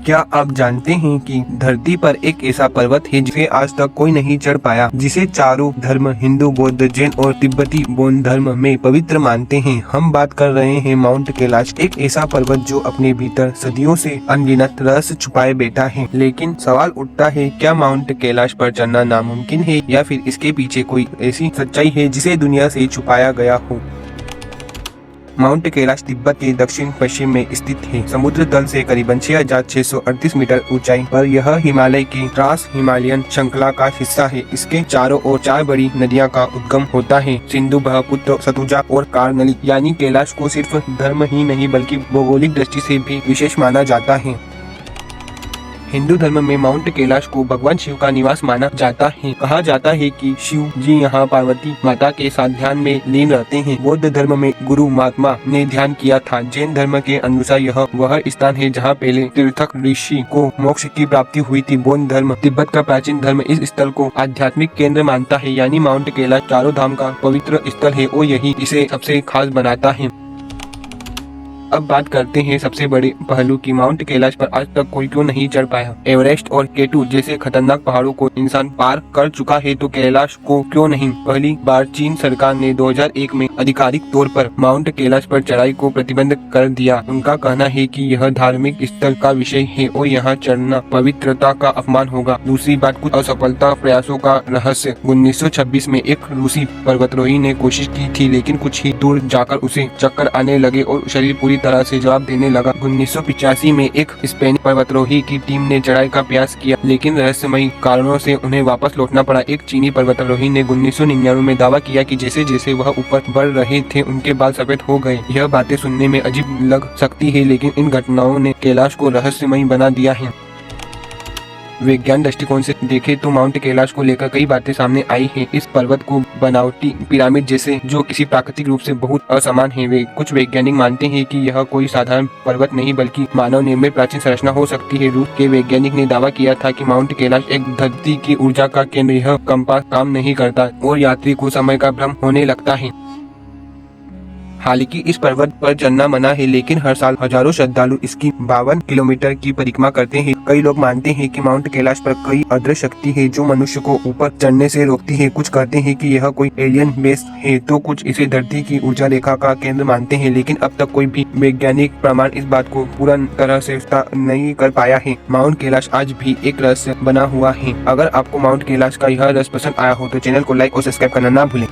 क्या आप जानते हैं कि धरती पर एक ऐसा पर्वत है जिसे आज तक कोई नहीं चढ़ पाया, जिसे चारों धर्म हिंदू, बौद्ध, जैन और तिब्बती बौद्ध धर्म में पवित्र मानते हैं। हम बात कर रहे हैं माउंट कैलाश, एक ऐसा पर्वत जो अपने भीतर सदियों से अनगिनत रहस्य छुपाए बैठा है। लेकिन सवाल उठता है, क्या माउंट कैलाश पर चढ़ना नामुमकिन है या फिर इसके पीछे कोई ऐसी सच्चाई है जिसे दुनिया से छुपाया गया हो। माउंट कैलाश तिब्बत के दक्षिण पश्चिम में स्थित है। समुद्र तल से करीबन 6,638 मीटर ऊंचाई पर यह हिमालय की ट्रांस हिमालयन श्रृंखला का हिस्सा है। इसके चारों ओर 4 बड़ी नदियां का उद्गम होता है, सिंधु, ब्रह्मपुत्र, सतलुजा और कारनली। यानी कैलाश को सिर्फ धर्म ही नहीं बल्कि भौगोलिक दृष्टि से भी विशेष माना जाता है। हिंदू धर्म में माउंट कैलाश को भगवान शिव का निवास माना जाता है। कहा जाता है कि शिव जी यहाँ पार्वती माता के साथ ध्यान में लीन रहते हैं। बौद्ध धर्म में गुरु महात्मा ने ध्यान किया था। जैन धर्म के अनुसार यह वह स्थान है जहाँ पहले तीर्थक ऋषि को मोक्ष की प्राप्ति हुई थी। बौद्ध धर्म, तिब्बत का प्राचीन धर्म इस स्थल को आध्यात्मिक केंद्र मानता है। यानी माउंट कैलाश चारों धाम का पवित्र स्थल है और यही इसे सबसे खास बनाता है। अब बात करते हैं सबसे बड़े पहलू की माउंट कैलाश पर आज तक कोई क्यों नहीं चढ़ पाया। एवरेस्ट और केटू जैसे खतरनाक पहाड़ों को इंसान पार कर चुका है तो कैलाश को क्यों नहीं। पहली बार चीन सरकार ने 2001 में आधिकारिक तौर पर माउंट कैलाश पर चढ़ाई को प्रतिबंध कर दिया। उनका कहना है कि यह धार्मिक स्थल का विषय है और यहाँ चढ़ना पवित्रता का अपमान होगा। दूसरी बात, कुछ असफलता प्रयासों का रहस्य। 1926 में एक रूसी पर्वतारोही ने कोशिश की थी, लेकिन कुछ ही दूर जाकर उसे चक्कर आने लगे और शरीर पूरी तरह से जवाब देने लगा। 1985 में एक स्पेनी पर्वतारोही की टीम ने चढ़ाई का प्रयास किया, लेकिन रहस्यमयी कारणों से उन्हें वापस लौटना पड़ा। एक चीनी पर्वतारोही ने 1999 में दावा किया कि जैसे जैसे वह ऊपर बढ़ रहे थे उनके बाल सफेद हो गए। यह बातें सुनने में अजीब लग सकती है, लेकिन इन घटनाओं ने कैलाश को रहस्यमयी बना दिया है। विज्ञान दृष्टिकोण से देखें तो माउंट कैलाश को लेकर कई बातें सामने आई हैं। इस पर्वत को बनावटी पिरामिड जैसे जो किसी प्राकृतिक रूप से बहुत असमान है। कुछ वैज्ञानिक मानते हैं कि यह कोई साधारण पर्वत नहीं बल्कि मानव निर्मित प्राचीन संरचना हो सकती है। रूस के वैज्ञानिक ने दावा किया था कि माउंट कैलाश एक धरती की ऊर्जा का केंद्र। यह कंपास काम नहीं करता और यात्री को समय का भ्रम होने लगता है। हालांकि इस पर्वत पर चढ़ना मना है, लेकिन हर साल हजारों श्रद्धालु इसकी 52 किलोमीटर की परिक्रमा करते हैं। कई लोग मानते हैं कि माउंट कैलाश पर कई अदृश्य शक्ति है जो मनुष्य को ऊपर चढ़ने से रोकती है। कुछ कहते हैं कि यह कोई एलियन बेस है तो कुछ इसे धरती की ऊर्जा रेखा का केंद्र मानते हैं, लेकिन अब तक कोई भी वैज्ञानिक प्रमाण इस बात को पूर्ण तरह से नहीं कर पाया है। माउंट कैलाश आज भी एक रहस्य बना हुआ है। अगर आपको माउंट कैलाश का यह रहस्य पसंद आया हो तो चैनल को लाइक और सब्सक्राइब करना ना भूलें।